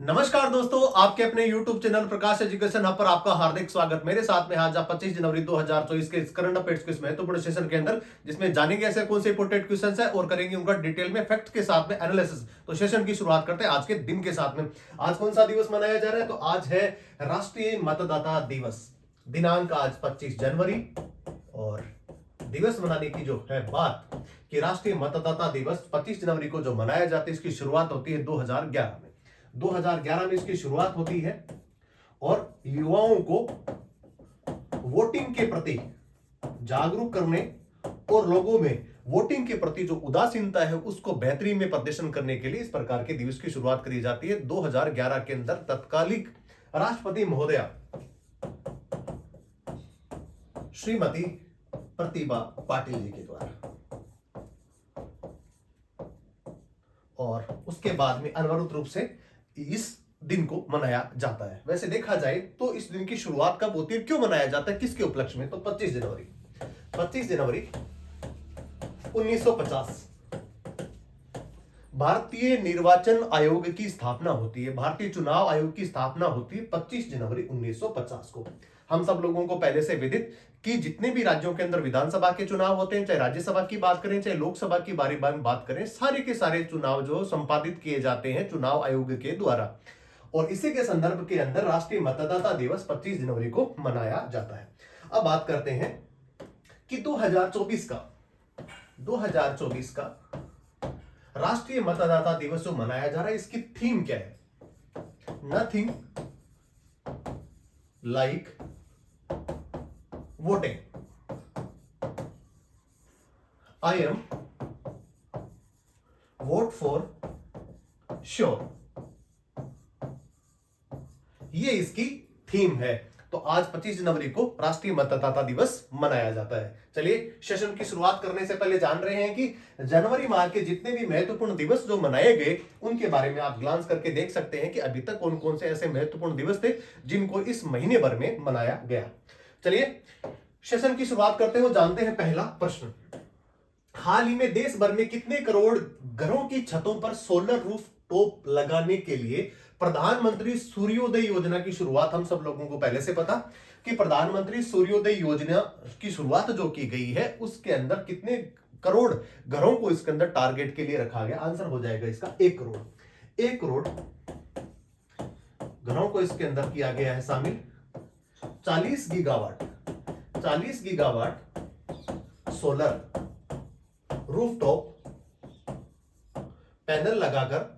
नमस्कार दोस्तों, आपके अपने YouTube चैनल प्रकाश एजुकेशन हब पर आपका हार्दिक स्वागत। मेरे साथ में आज आप 25 जनवरी 2024 के करंट अफेयर्स के इस महत्वपूर्ण सेशन के अंदर जिसमें जानेंगे ऐसे कौन से इंपोर्टेंट क्वेश्चंस है और करेंगे उनका डिटेल में फैक्ट के साथ में एनालिसिस। तो सेशन की शुरुआत करते हैं आज के दिन के साथ में। आज कौन सा दिवस मनाया जा रहा है? तो आज है राष्ट्रीय मतदाता दिवस। दिनांक आज 25 जनवरी और दिवस मनाने की जो है बात कि राष्ट्रीय मतदाता दिवस 25 जनवरी को जो मनाया जाता है, इसकी शुरुआत होती है 2011 में। 2011 में इसकी शुरुआत होती है और युवाओं को वोटिंग के प्रति जागरूक करने और लोगों में वोटिंग के प्रति जो उदासीनता है उसको बेहतरीन में प्रदर्शन करने के लिए इस प्रकार के दिवस की शुरुआत करी जाती है। 2011 के अंदर तत्कालिक राष्ट्रपति महोदया श्रीमती प्रतिभा पाटिल जी के द्वारा, और उसके बाद में अनिवार्य रूप से इस दिन को मनाया जाता है। वैसे देखा जाए तो इस दिन की शुरुआत कब होती है, क्यों मनाया जाता है, किसके उपलक्ष्य में? तो 25 जनवरी 1950 भारतीय निर्वाचन आयोग की स्थापना होती है। भारतीय चुनाव आयोग की स्थापना होती है 25 जनवरी 1950 को। हम सब लोगों को पहले से विदित कि जितने भी राज्यों के अंदर विधानसभा के चुनाव होते हैं, चाहे राज्यसभा की बात करें चाहे लोकसभा की बारी बारी बात करें, सारे के सारे चुनाव जो संपादित किए जाते हैं चुनाव आयोग के द्वारा। और इसी के संदर्भ के अंदर राष्ट्रीय मतदाता दिवस 25 जनवरी को मनाया जाता है। अब बात करते हैं कि 2024 का राष्ट्रीय मतदाता दिवस जो मनाया जा रहा है, इसकी थीम क्या है? Nothing like voting, I am vote for sure, ये इसकी थीम है। तो आज 25 जनवरी को राष्ट्रीय मतदाता दिवस मनाया जाता है। चलिए सेशन की शुरुआत करने से पहले जान रहे हैं कि जनवरी माह के जितने भी महत्वपूर्ण दिवस जो मनाए गए उनके बारे में आप ग्लांस करके देख सकते हैं कि अभी तक कौन कौन से ऐसे महत्वपूर्ण दिवस थे जिनको इस महीने भर में मनाया गया। चलिए सेशन की शुरुआत करते हैं, जानते हैं पहला प्रश्न। हाल ही में देश भर में कितने करोड़ घरों की छतों पर सोलर रूफ टॉप लगाने के लिए प्रधानमंत्री सूर्योदय योजना की शुरुआत, हम सब लोगों को पहले से पता कि प्रधानमंत्री सूर्योदय योजना की शुरुआत जो की गई है उसके अंदर कितने करोड़ घरों को इसके अंदर टारगेट के लिए रखा गया? आंसर हो जाएगा इसका 1 करोड़। 1 करोड़ घरों को इसके अंदर किया गया है शामिल। 40 गीगावाट सोलर रूफटॉप पैनल लगाकर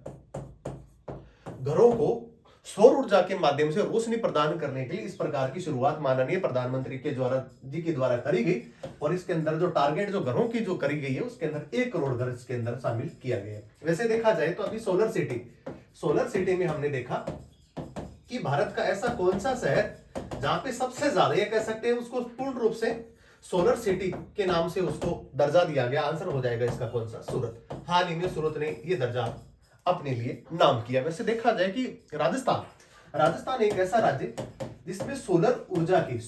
घरों को सौर ऊर्जा के माध्यम से रोशनी प्रदान करने के लिए इस प्रकार की शुरुआत माननीय प्रधानमंत्री के द्वारा करी गई। और इसके अंदर जो टारगेट जो घरों की जो करी गई है उसके अंदर 1 करोड़ घर इसके अंदर शामिल किया गया है। वैसे देखा जाए तो अभी सोलर सिटी में हमने देखा कि भारत का ऐसा कौन सा शहर जहां पे सबसे ज्यादा, ये कह सकते हैं उसको पूर्ण रूप से सोलर सिटी के नाम से उसको दर्जा दिया गया? आंसर हो जाएगा इसका कौन सा? सूरत। हाल ही में सूरत ने यह दर्जा अपने लिए नाम किया। वैसे देखा जाए कि राजस्थान एक ऐसा राज्य जिसमें सौर ऊर्जा की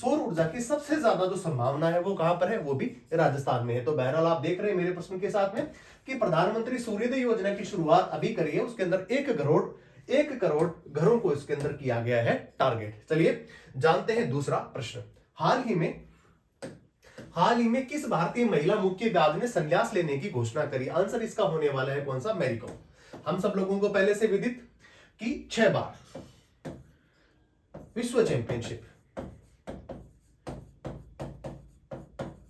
सबसे ज्यादा जो संभावना है वो कहां पर है? वो भी राजस्थान में है। तो बहरहाल आप देख रहे हैं मेरे प्रश्न के साथ में कि प्रधानमंत्री सूर्योदय योजना की शुरुआत अभी करी है, उसके अंदर 1 करोड़ घरों को इसके अंदर किया गया है टारगेट। चलिए जानते हैं दूसरा प्रश्न। हाल ही में किस भारतीय महिला मुक्केबाज ने संन्यास लेने की घोषणा करी? आंसर इसका होने वाला है कौन सा? मैरी कॉम। हम सब लोगों को पहले से विदित कि 6 बार विश्व चैंपियनशिप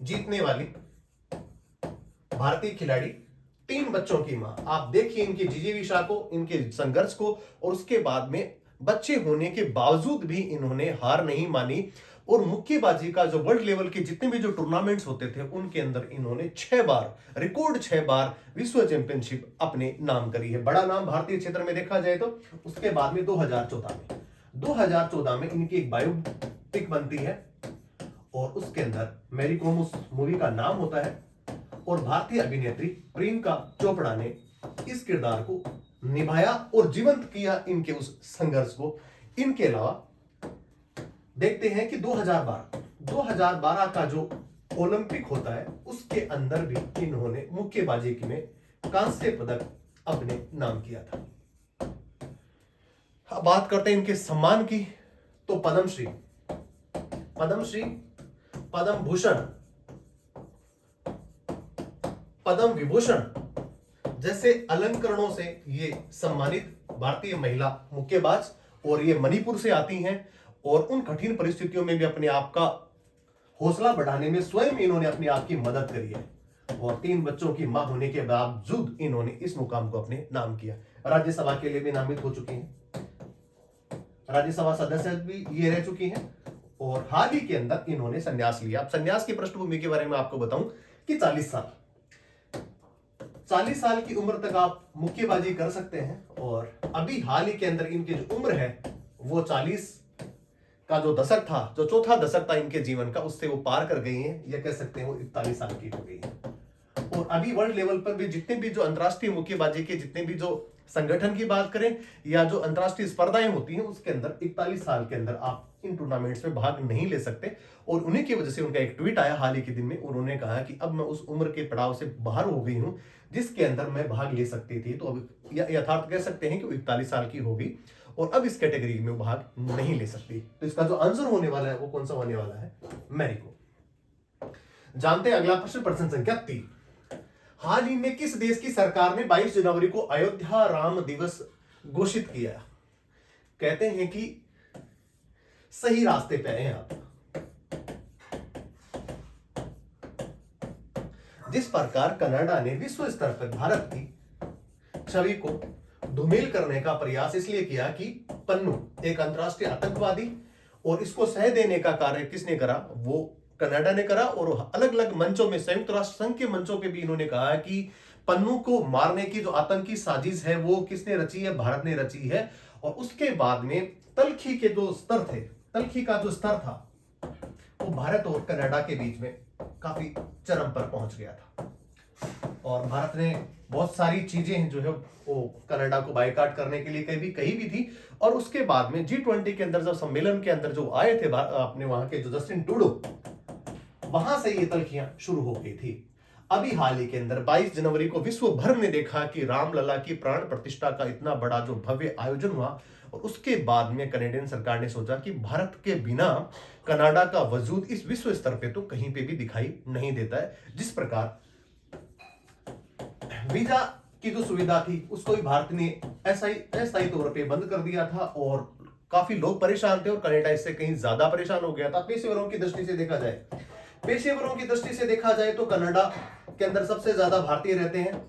जीतने वाली भारतीय खिलाड़ी, 3 बच्चों की मां। आप देखिए इनकी जिजीविषा को, इनके संघर्ष को, और उसके बाद में बच्चे होने के बावजूद भी इन्होंने हार नहीं मानी और मुक्केबाजी का जो वर्ल्ड लेवल के जितने भी जो टूर्नामेंट्स होते थे उनके अंदर इन्होंने 6 बार, रिकॉर्ड 6 बार विश्व चैंपियनशिप अपने नाम करी है। बड़ा नाम भारतीय क्षेत्र में देखा जाए तो उसके बाद में 2014 में इनकी एक बायोपिक बनती है और उसके अंदर मैरी कॉम उस मूवी का नाम होता है और भारतीय अभिनेत्री प्रियंका चोपड़ा ने इस किरदार को निभाया और जीवंत किया इनके उस संघर्ष को। इनके अलावा देखते हैं कि 2012 का जो ओलंपिक होता है उसके अंदर भी इन्होंने मुक्केबाजी में कांस्य पदक अपने नाम किया था। अब बात करते हैं इनके सम्मान की, तो पद्मश्री, पद्मश्री, पद्म भूषण, पद्म विभूषण जैसे अलंकरणों से ये सम्मानित भारतीय महिला मुक्केबाज, और ये मणिपुर से आती हैं और उन कठिन परिस्थितियों में भी अपने आप का हौसला बढ़ाने में स्वयं इन्होंने अपने आप की मदद करी है, और 3 बच्चों की मां होने के बावजूद इन्होंने इस मुकाम को अपने नाम किया। राज्यसभा के लिए भी नामित हो चुकी हैं, राज्यसभा सदस्य भी ये रह चुकी हैं, और हाल ही के अंदर इन्होंने संन्यास लिया। अब संन्यास की पृष्ठभूमि के बारे में आपको बताऊं कि 40 साल की उम्र तक आप मुक्केबाजी कर सकते हैं, और अभी हाल ही के अंदर इनकी जो उम्र है वो 40 का जो दशक था, जो चौथा दशक था इनके जीवन का, उससे वो पार कर गई हैं, या कह सकते हैं वो 41 साल की हो गई है। और अभी वर्ल्ड लेवल पर भी जितने भी जो अंतरराष्ट्रीय मुक्केबाजी के जितने भी जो संगठन की बात करें या जो अंतरराष्ट्रीय स्पर्धाएं होती हैं, उसके अंदर 41 साल के अंदर आप इन टूर्नामेंट्स में भाग नहीं ले सकते। और उन्हीं की वजह से उनका एक ट्वीट आया हाल ही के दिन में, उन्होंने कहा कि अब मैं उस उम्र के पड़ाव से बाहर हो गई हूं जिसके अंदर मैं भाग ले सकती थी। तो अब यथार्थ कह सकते हैं कि वो 41 साल की होगी और अब इस कैटेगरी में भाग नहीं ले सकती। तो इसका जो आंसर होने वाला है वो कौन सा होने वाला है? मैरी को। जानते हैं अगला प्रश्न, प्रश्न संख्या 3। हाल ही में किस देश की सरकार ने 22 जनवरी को अयोध्या राम दिवस घोषित किया? कहते हैं कि सही रास्ते पे हैं आप। जिस प्रकार कनाडा ने विश्व स्तर पर भारत की छवि को धूमिल करने का प्रयास इसलिए किया कि पन्नू एक अंतरराष्ट्रीय आतंकवादी, और इसको सह देने का कार्य किसने करा? वो कनाडा ने करा। और अलग अलग मंचों में, संयुक्त राष्ट्र संघ के मंचों पे भी इन्होंने कहा कि पन्नू को मारने की जो आतंकी साजिश है वो किसने रची है? भारत ने रची है। और उसके बाद में तलखी के जो स्तर थे, तलखी का जो स्तर था वो भारत और कनाडा के बीच में काफी चरम पर पहुंच गया था, और भारत ने बहुत सारी चीजें जो है वो कनाडा को बायकॉट करने के लिए कही भी थी। और उसके बाद में G20 के अंदर, जब सम्मेलन के अंदर जो आए थे अपने वहां के जो जस्टिन ट्रूडो, वहां से ये तलखियां शुरू हो गई थी। अभी हाल ही के अंदर 22 जनवरी को विश्व भर ने देखा कि रामलला की प्राण प्रतिष्ठा का इतना बड़ा जो भव्य आयोजन हुआ, और उसके बाद में कनाडियन सरकार ने सोचा कि भारत के बिना कनाडा का वजूद इस विश्व स्तर पे तो कहीं पे भी दिखाई नहीं देता है। जिस प्रकार वीजा की जो सुविधा थी उसको भी भारत ने अस्थायी तौर पे बंद कर दिया था, और काफी लोग परेशान थे, और कनाडा इससे कहीं ज्यादा परेशान हो गया था। पेशेवरों की दृष्टि से देखा जाए, पेशेवरों की दृष्टि से देखा जाए तो कनाडा के अंदर सबसे ज्यादा भारतीय रहते हैं,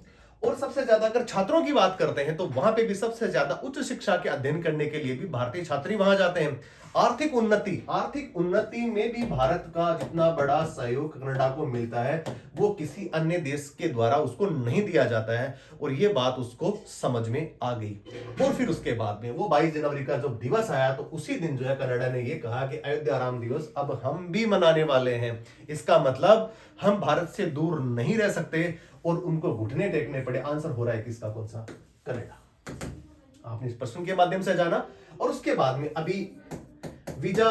और सबसे ज्यादा अगर छात्रों की बात करते हैं तो वहां पे भी सबसे ज्यादा उच्च शिक्षा के अध्ययन करने के लिए भी भारतीय छात्र ही वहां जाते हैं। आर्थिक उन्नति में भी भारत का जितना बड़ा सहयोग कनाडा को मिलता है वो किसी अन्य देश के द्वारा उसको नहीं दिया जाता है, और ये बात उसको समझ में आ गई। और फिर उसके बाद में वो 22 जनवरी का जब दिवस आया तो उसी दिन जो है कनाडा ने ये कहा कि अयोध्या राम दिवस अब हम भी मनाने वाले हैं। इसका मतलब हम भारत से दूर नहीं रह सकते, और उनको घुटने टेकने पड़े। आंसर हो रहा है किसका? कौन सा? कनाडा। आपने इस प्रश्न के माध्यम से जाना। और उसके बाद में अभी वीजा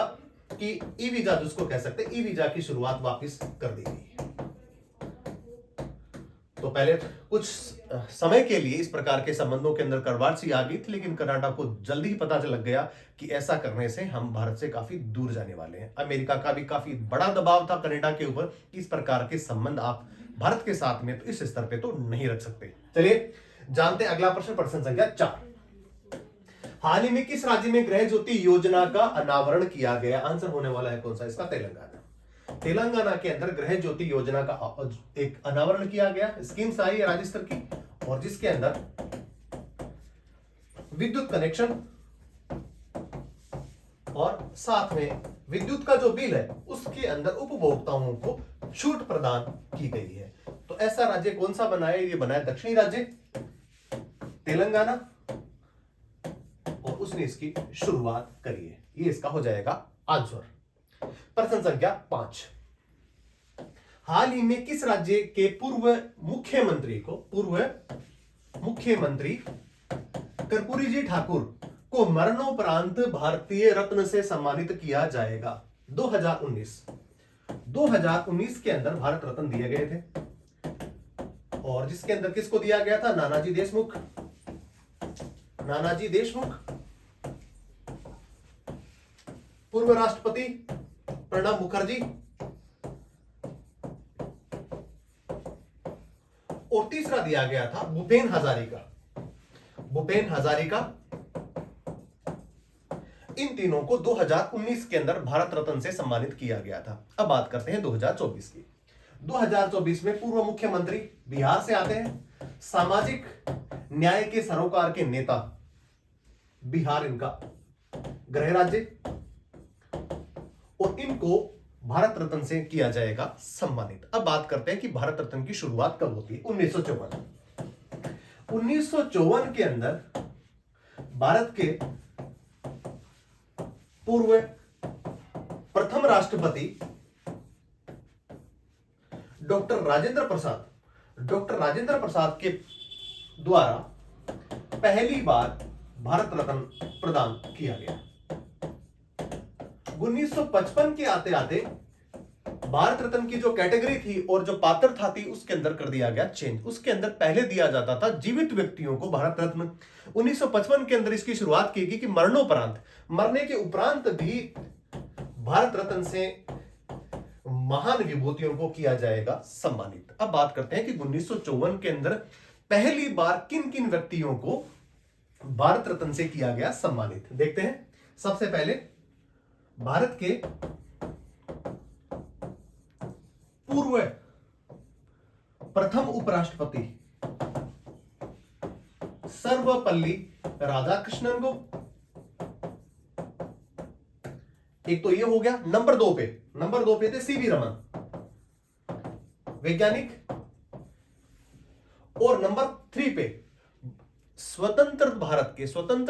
की, ई वीजा जिसको कह सकते हैं, ई वीजा की शुरुआत वापस कर दी गई। तो पहले कुछ समय के लिए इस प्रकार के संबंधों के अंदर कड़वाहट सी आ गई थी, लेकिन कनाडा को जल्दी ही पता लग गया कि ऐसा करने से हम भारत से काफी दूर जाने वाले हैं। अमेरिका का भी काफी बड़ा दबाव था कनाडा के ऊपर, इस प्रकार के संबंध आप भारत के साथ में तो इस स्तर पे तो नहीं रख सकते। चलिए जानते हैं अगला प्रश्न, प्रश्न संख्या 4। हाल ही में किस राज्य में गृह ज्योति योजना का अनावरण किया गया? आंसर होने वाला है कौन सा? इसका तेलंगाना। तेलंगाना के अंदर गृह ज्योति योजना का एक अनावरण किया गया। स्कीम्स आई है राज्य स्तर की, और जिसके अंदर विद्युत कनेक्शन और साथ में विद्युत का जो बिल है उसके अंदर उपभोक्ताओं को छूट प्रदान की गई है। तो ऐसा राज्य कौन सा बना है? ये बना है दक्षिणी राज्य तेलंगाना, और उसने इसकी शुरुआत करी है। ये इसका हो जाएगा आंसर। प्रश्न संख्या 5। हाल ही में किस राज्य के पूर्व मुख्यमंत्री कर्पूरी जी ठाकुर को मरणोपरांत भारतीय रत्न से सम्मानित किया जाएगा? 2019 के अंदर भारत रत्न दिए गए थे, और जिसके अंदर किसको दिया गया था? नानाजी देशमुख। पूर्व राष्ट्रपति प्रणब मुखर्जी, और तीसरा दिया गया था भूपेन हजारिका। भूपेन हजारिका, इन तीनों को 2019 के अंदर भारत रत्न से सम्मानित किया गया था। अब बात करते हैं 2024 की। 2024 में पूर्व मुख्यमंत्री बिहार से आते हैं, सामाजिक न्याय के सरोकार के नेता, बिहार इनका गृह राज्य, और इनको भारत रत्न से किया जाएगा सम्मानित। अब बात करते हैं कि भारत रत्न की शुरुआत कब होती है। 1954 के अंदर भारत के पूर्व प्रथम राष्ट्रपति डॉक्टर राजेंद्र प्रसाद के द्वारा पहली बार भारत रत्न प्रदान किया गया। 1955 के आते आते भारत रत्न की जो कैटेगरी थी और जो पात्रता थी उसके अंदर कर दिया गया चेंज। उसके अंदर पहले दिया जाता था जीवित व्यक्तियों को भारत रत्न। 1955 के अंदर इसकी शुरुआत की गई कि मरणोपरांत, मरने के उपरांत भी भारत रत्न से महान विभूतियों को किया जाएगा सम्मानित। अब बात करते हैं कि 1954 के अंदर पहली बार किन किन व्यक्तियों को भारत रत्न से किया गया सम्मानित। देखते हैं। सबसे पहले भारत के पूर्व प्रथम उपराष्ट्रपति सर्वपल्ली राधाकृष्णन को, एक तो ये हो गया। नंबर दो पे थे सीवी रमन, वैज्ञानिक, और नंबर 3 पे स्वतंत्र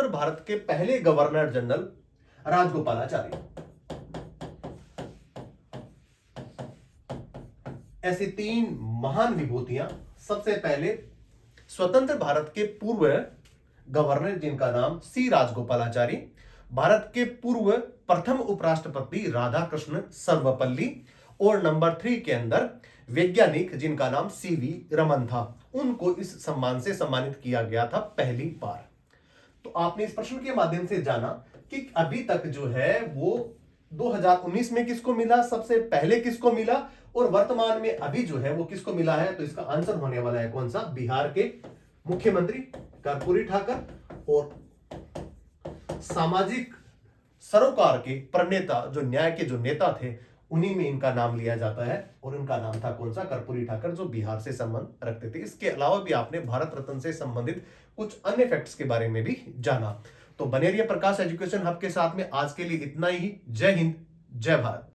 भारत के पहले गवर्नर जनरल राजगोपालाचारी। ऐसी 3 महान विभूतियां। सबसे पहले स्वतंत्र भारत के पूर्व गवर्नर जिनका नाम सी राजगोपालाचारी, भारत के पूर्व प्रथम उपराष्ट्रपति राधाकृष्ण सर्वपल्ली, और नंबर 3 के अंदर वैज्ञानिक जिनका नाम सीवी रमन था। उनको इस सम्मान से सम्मानित किया गया था पहली बार। तो आपने इस प्रश्न के माध्यम से जाना कि अभी तक जो है वो 2019 में किसको मिला, सबसे पहले किसको मिला, और वर्तमान में अभी जो है वो किसको मिला है। तो इसका आंसर होने वाला है कौन सा, बिहार के मुख्यमंत्री कर्पूरी ठाकर, और सामाजिक सरोकार के प्रणेता, जो न्याय के जो नेता थे, उन्हीं में इनका नाम लिया जाता है, और इनका नाम था कौन सा, कर्पूरी ठाकर, जो बिहार से संबंध रखते थे। इसके अलावा भी आपने भारत रत्न से संबंधित कुछ अन्य फैक्ट्स के बारे में भी जाना। तो बने रहिए प्रकाश एजुकेशन हब के साथ में। आज के लिए इतना ही। जय हिंद, जय भारत।